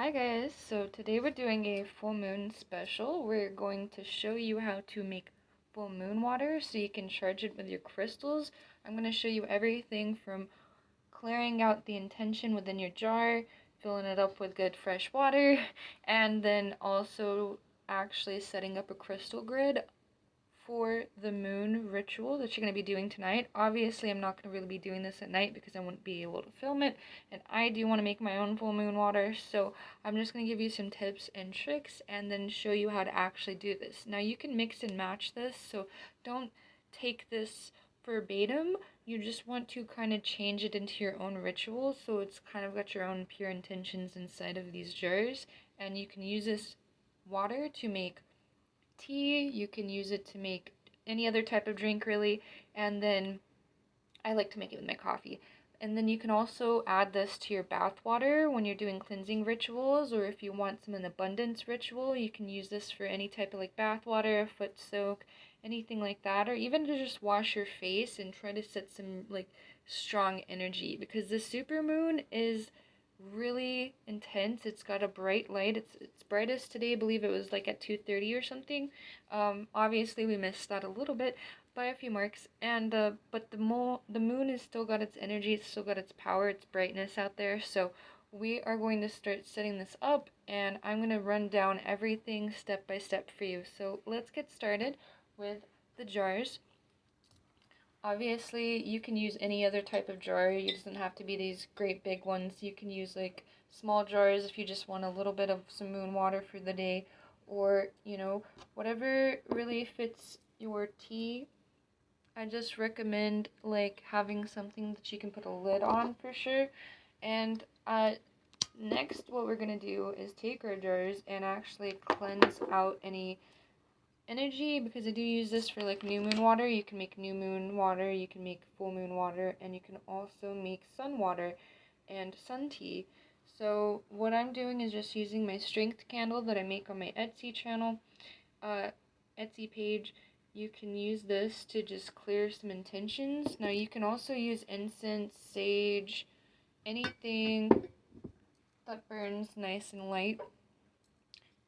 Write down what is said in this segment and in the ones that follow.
Hi guys, so today we're doing a full moon special. We're going to show you how to make full moon water so you can charge it with your crystals. I'm going to show you everything from clearing out the intention within your jar, filling it up with good fresh water, and then also actually setting up a crystal grid for the moon ritual that you're going to be doing tonight. Obviously, I'm not going to really be doing this at night because I wouldn't be able to film it, and I do want to make my own full moon water, so I'm just going to give you some tips and tricks and then show you how to actually do this. Now, you can mix and match this, so don't take this verbatim. You just want to kind of change it into your own ritual, so it's kind of got your own pure intentions inside of these jars, and you can use this water to make tea, you can use it to make any other type of drink really, and then I like to make it with my coffee. And then you can also add this to your bath water when you're doing cleansing rituals, or if you want some an abundance ritual, you can use this for any type of like bath water, foot soak, anything like that, or even to just wash your face and try to set some like strong energy, because the super moon is really intense. It's got a bright light. It's brightest today. I believe it was like at 2:30 or something. Obviously we missed that a little bit by a few marks, and but the moon has still got its energy. It's still got its power, its brightness out there. So we are going to start setting this up, and I'm going to run down everything step by step for you. So let's get started with the jars. Obviously, you can use any other type of jar. It doesn't have to be these great big ones. You can use like small jars if you just want a little bit of some moon water for the day, or whatever really fits your tea. I just recommend like having something that you can put a lid on for sure. And next, what we're gonna do is take our jars and actually cleanse out any energy, because I do use this for like new moon water. You can make new moon water, you can make full moon water, and you can also make sun water and sun tea. So what I'm doing is just using my strength candle that I make on my Etsy channel, uh, Etsy page. You can use this to just clear some intentions. Now you can also use incense, sage, anything that burns nice and light,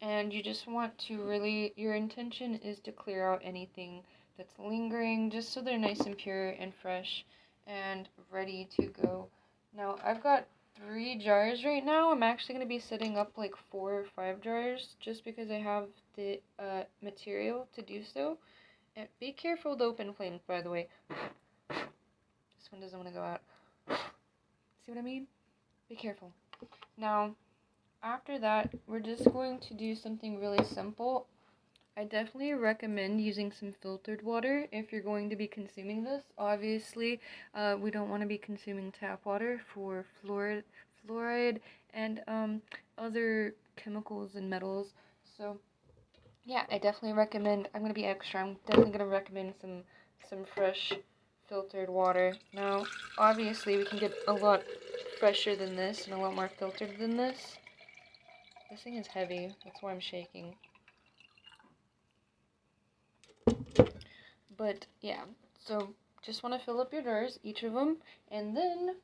and you just want to really, your intention is to clear out anything that's lingering, just so they're nice and pure and fresh and ready to go. Now I've got 3 jars right now. I'm actually going to be setting up like 4 or 5 jars just because I have the material to do so. And be careful with open flames, by the way. This one doesn't want to go out. See what I mean? Be careful. Now after that, we're just going to do something really simple. I definitely recommend using some filtered water if you're going to be consuming this. Obviously, we don't want to be consuming tap water for fluoride and other chemicals and metals. So yeah, I definitely recommend. I'm gonna be extra. I'm definitely gonna recommend some fresh filtered water. Now, obviously, we can get a lot fresher than this and a lot more filtered than this. This thing is heavy. That's why I'm shaking. But yeah, so just want to fill up your jars, each of them, and then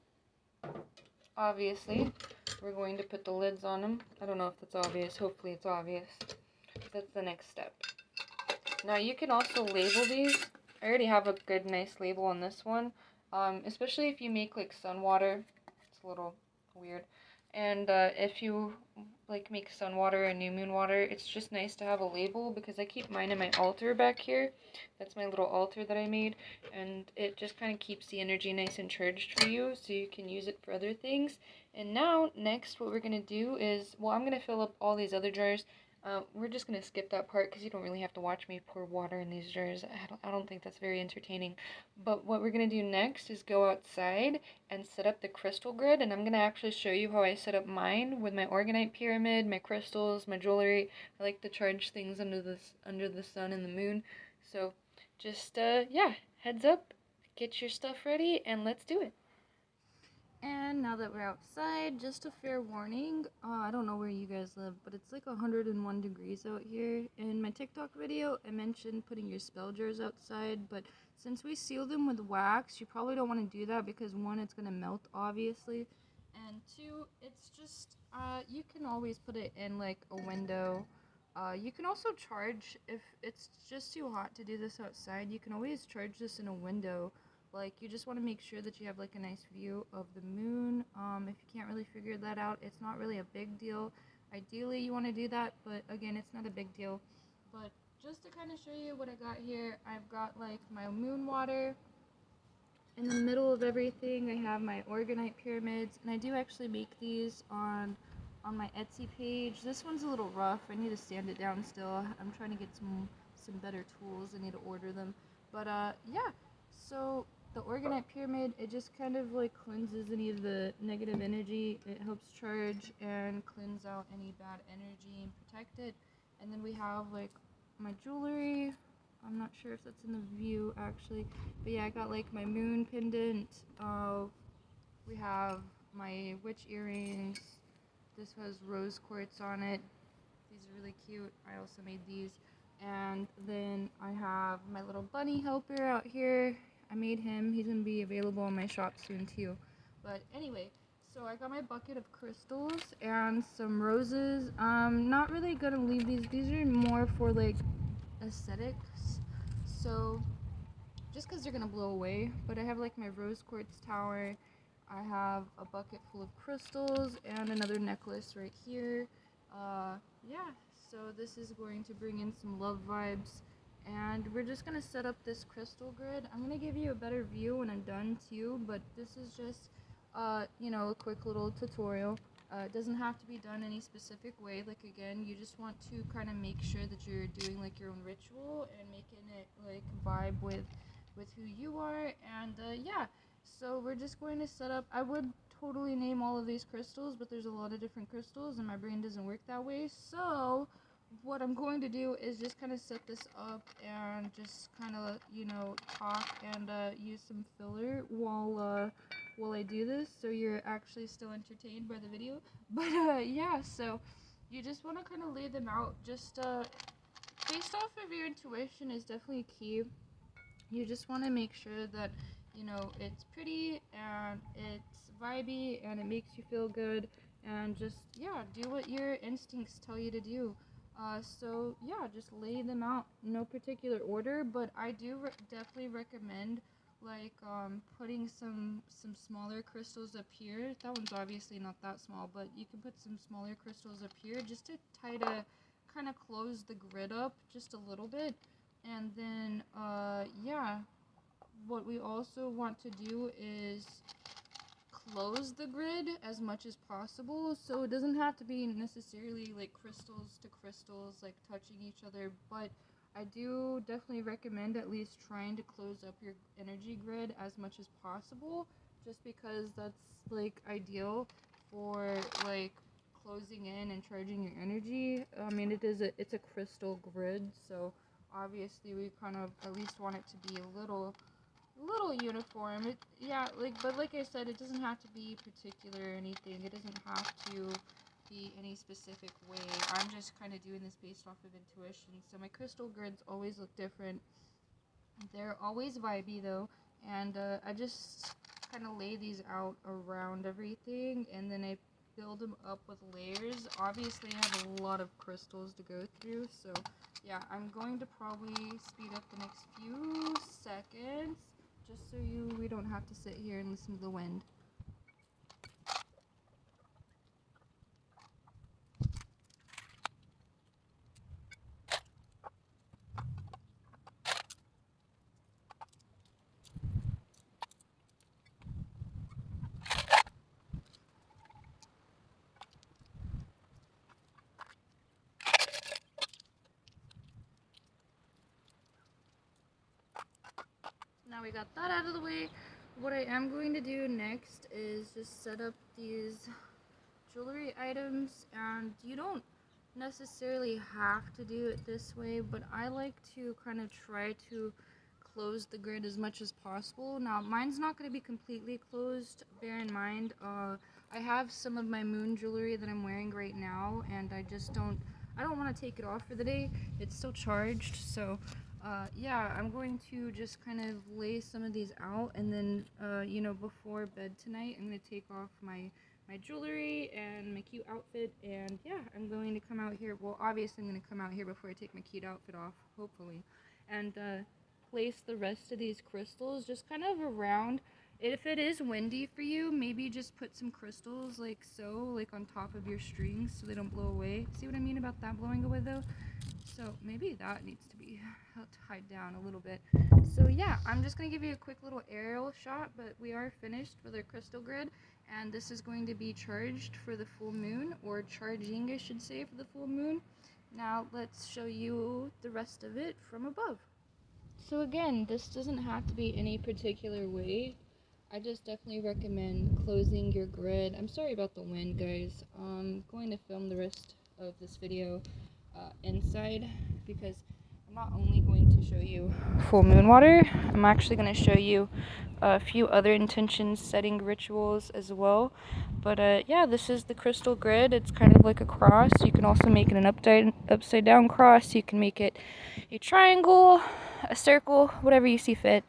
obviously we're going to put the lids on them. I don't know if that's obvious. Hopefully it's obvious. That's the next step. Now you can also label these. I already have a good nice label on this one, especially if you make like sun water. It's a little weird. And if you like make sun water and new moon water, it's just nice to have a label, because I keep mine in my altar back here. That's my little altar that I made, and it just kind of keeps the energy nice and charged for you, so you can use it for other things. And now, next, what we're going to do is, well, I'm going to fill up all these other jars. We're just going to skip that part because you don't really have to watch me pour water in these jars. I don't think that's very entertaining. But what we're going to do next is go outside and set up the crystal grid, and I'm going to actually show you how I set up mine with my organite pyramid, my crystals, my jewelry. I like to charge things under the sun and the moon. So just yeah, heads up, get your stuff ready, and let's do it. And now that we're outside, just a fair warning, I don't know where you guys live, but it's like 101 degrees out here. In my TikTok video, I mentioned putting your spell jars outside, but since we seal them with wax, you probably don't want to do that because, one, it's going to melt, obviously, And two, it's just you can always put it in like a window. You can also charge if it's just too hot to do this outside. You can always charge this in a window. Like you just want to make sure that you have like a nice view of the moon. If you can't really figure that out, it's not really a big deal. Ideally, you want to do that, but again, it's not a big deal. But just to kind of show you what I got here, I've got like my moon water. In the middle of everything, I have my organite pyramids, and I do actually make these on my Etsy page. This one's a little rough. I need to sand it down still. I'm trying to get some better tools. I need to order them. But yeah. So the organite pyramid, it just kind of like cleanses any of the negative energy. It helps charge and cleanse out any bad energy and protect it. And then we have like my jewelry. I'm not sure if that's in the view actually, but yeah, I got like my moon pendant. We have my witch earrings. This has rose quartz on it. These are really cute. I also made these. And then I have my little bunny helper out here. I made him. He's gonna be available in my shop soon too. But anyway, so I got my bucket of crystals and some roses. Not really gonna leave these. These are more for like aesthetics. So just because they're gonna blow away. But I have like my rose quartz tower. I have a bucket full of crystals and another necklace right here. Yeah, so this is going to bring in some love vibes. And we're just gonna set up this crystal grid. I'm gonna give you a better view when I'm done too, but this is just, a quick little tutorial. It doesn't have to be done any specific way. Like again, you just want to kind of make sure that you're doing like your own ritual and making it like vibe with who you are. And yeah, so we're just going to set up. I would totally name all of these crystals, but there's a lot of different crystals and my brain doesn't work that way. So what I'm going to do is just kind of set this up and just kind of talk and use some filler while I do this, so you're actually still entertained by the video. But yeah, so you just want to kind of lay them out. Just based off of your intuition is definitely key. You just want to make sure that it's pretty and it's vibey and it makes you feel good, and just yeah, do what your instincts tell you to do. So yeah, just lay them out, no particular order, but I do definitely recommend like putting some smaller crystals up here. That one's obviously not that small, but you can put some smaller crystals up here just to try to kind of close the grid up just a little bit. And then, yeah, what we also want to do is close the grid as much as possible. So it doesn't have to be necessarily like crystals to crystals, like touching each other, but I do definitely recommend at least trying to close up your energy grid as much as possible, just because that's like ideal for like closing in and charging your energy. I mean, it's a crystal grid, so obviously we kind of at least want it to be a little uniform. Yeah, but like I said, it doesn't have to be particular or anything. It doesn't have to be any specific way. I'm just kind of doing this based off of intuition. So my crystal grids always look different. They're always vibey though, and I just kind of lay these out around everything, and then I build them up with layers. Obviously, I have a lot of crystals to go through, so yeah, I'm going to probably speed up the next few seconds, just so we don't have to sit here and listen to the wind. Now we got that out of the way. What I am going to do next is just set up these jewelry items, and you don't necessarily have to do it this way, but I like to kind of try to close the grid as much as possible. Now mine's not going to be completely closed, bear in mind. I have some of my moon jewelry that I'm wearing right now, and I don't want to take it off for the day. It's still charged, so yeah, I'm going to just kind of lay some of these out, and then before bed tonight I'm going to take off my my jewelry and my cute outfit, and yeah, I'm going to come out here. Well, obviously I'm going to come out here before I take my cute outfit off, hopefully, and place the rest of these crystals just kind of around. If it is windy for you, maybe just put some crystals like so, like on top of your strings so they don't blow away. See what I mean about that blowing away though? So maybe that needs to be tied down a little bit. So yeah, I'm just going to give you a quick little aerial shot, but we are finished with our crystal grid, and this is going to be charged for the full moon, or charging I should say, for the full moon. Now let's show you the rest of it from above. So again, this doesn't have to be any particular way. I just definitely recommend closing your grid. I'm sorry about the wind, guys. I'm going to film the rest of this video inside, because I'm not only going to show you full moon water, I'm actually going to show you a few other intention setting rituals as well. But yeah, this is the crystal grid. It's kind of like a cross. You can also make it an upside down cross. You can make it a triangle, a circle, whatever you see fit.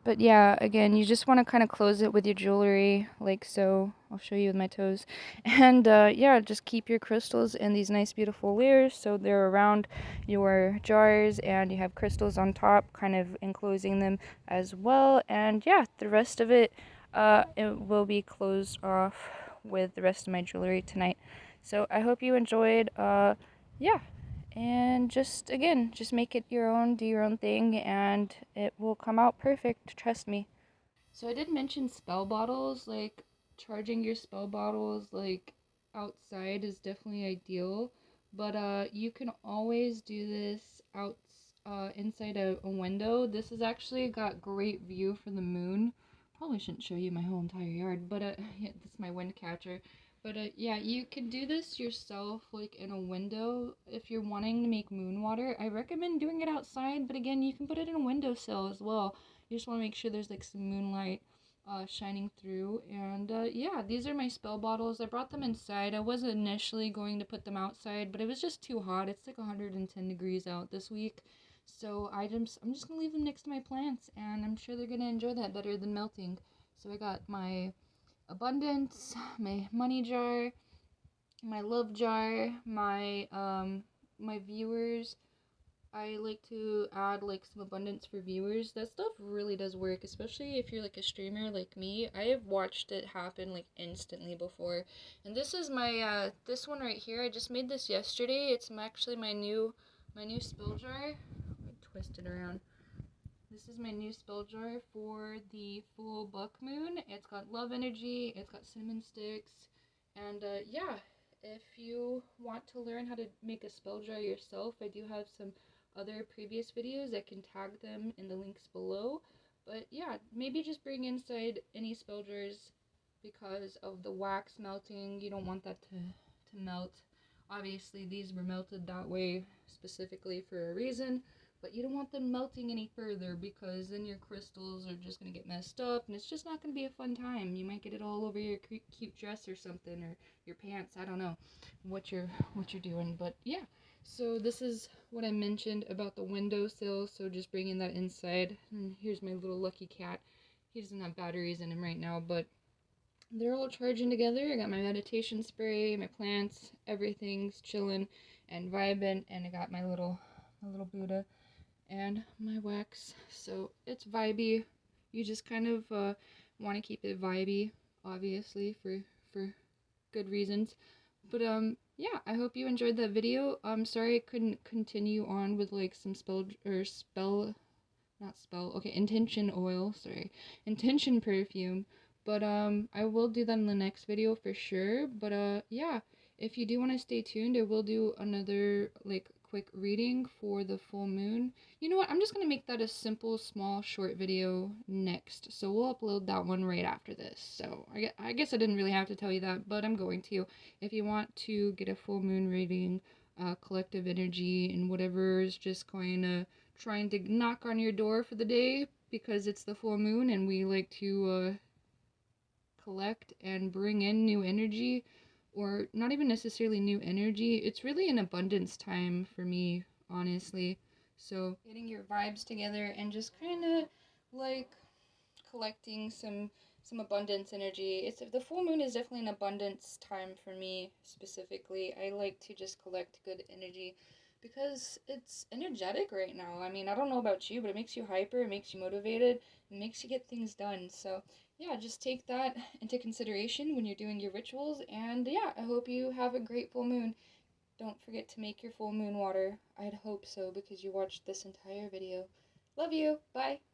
But yeah, again, you just want to kind of close it with your jewelry, like so. I'll show you with my toes. And yeah, just keep your crystals in these nice, beautiful layers so they're around your jars, and you have crystals on top, kind of enclosing them as well. And yeah, the rest of it, it will be closed off with the rest of my jewelry tonight. So I hope you enjoyed. Yeah. And just, again, just make it your own, do your own thing, and it will come out perfect, trust me. So I did mention spell bottles, like charging your spell bottles like outside is definitely ideal, but you can always do this out inside a window. This has actually got great view for the moon. Probably shouldn't show you my whole entire yard, but yeah, this is my wind catcher. But yeah, you can do this yourself, like in a window, if you're wanting to make moon water. I recommend doing it outside, but again, you can put it in a windowsill as well. You just want to make sure there's like some moonlight shining through. And yeah, these are my spell bottles. I brought them inside. I was initially going to put them outside, but it was just too hot. It's like 110 degrees out this week. So I'm just gonna leave them next to my plants, and I'm sure they're gonna enjoy that better than melting. So I got my abundance, my money jar, my love jar, my viewers. I like to add like some abundance for viewers. That stuff really does work, especially if you're like a streamer like me. I have watched it happen like instantly before. And this is my this one right here. I just made this yesterday. It's actually my new spell jar. Let me twist it around. This is my new spell jar for the full buck moon. It's got love energy, it's got cinnamon sticks, and yeah, if you want to learn how to make a spell jar yourself, I do have some other previous videos. I can tag them in the links below. But yeah, maybe just bring inside any spell jars because of the wax melting. You don't want that to melt. Obviously, these were melted that way specifically for a reason, but you don't want them melting any further, because then your crystals are just going to get messed up, and it's just not going to be a fun time. You might get it all over your cute dress or something, or your pants. I don't know what you're doing, but yeah. So this is what I mentioned about the windowsill, so just bringing that inside. And here's my little lucky cat. He doesn't have batteries in him right now, but they're all charging together. I got my meditation spray, my plants, everything's chilling and vibing, and I got my little Buddha and my wax. So it's vibey. You just kind of want to keep it vibey, obviously, for good reasons. But yeah, I hope you enjoyed that video. I'm sorry I couldn't continue on with like some intention oil, sorry, intention perfume. But I will do that in the next video for sure. But yeah, if you do want to stay tuned, I will do another like quick reading for the full moon. You know what? I'm just gonna make that a simple, small, short video next. So we'll upload that one right after this. So I guess I didn't really have to tell you that, but I'm going to. If you want to get a full moon reading, collective energy, and whatever is just going to trying to knock on your door for the day, because it's the full moon and we like to collect and bring in new energy, or not even necessarily new energy. It's really an abundance time for me, honestly. So getting your vibes together and just kind of like collecting some some abundance energy. It's the full moon is definitely an abundance time for me specifically. I like to just collect good energy because it's energetic right now. I mean, I don't know about you, but it makes you hyper, it makes you motivated, it makes you get things done. So, yeah, just take that into consideration when you're doing your rituals. And yeah, I hope you have a great full moon. Don't forget to make your full moon water. I'd hope so because you watched this entire video. Love you. Bye.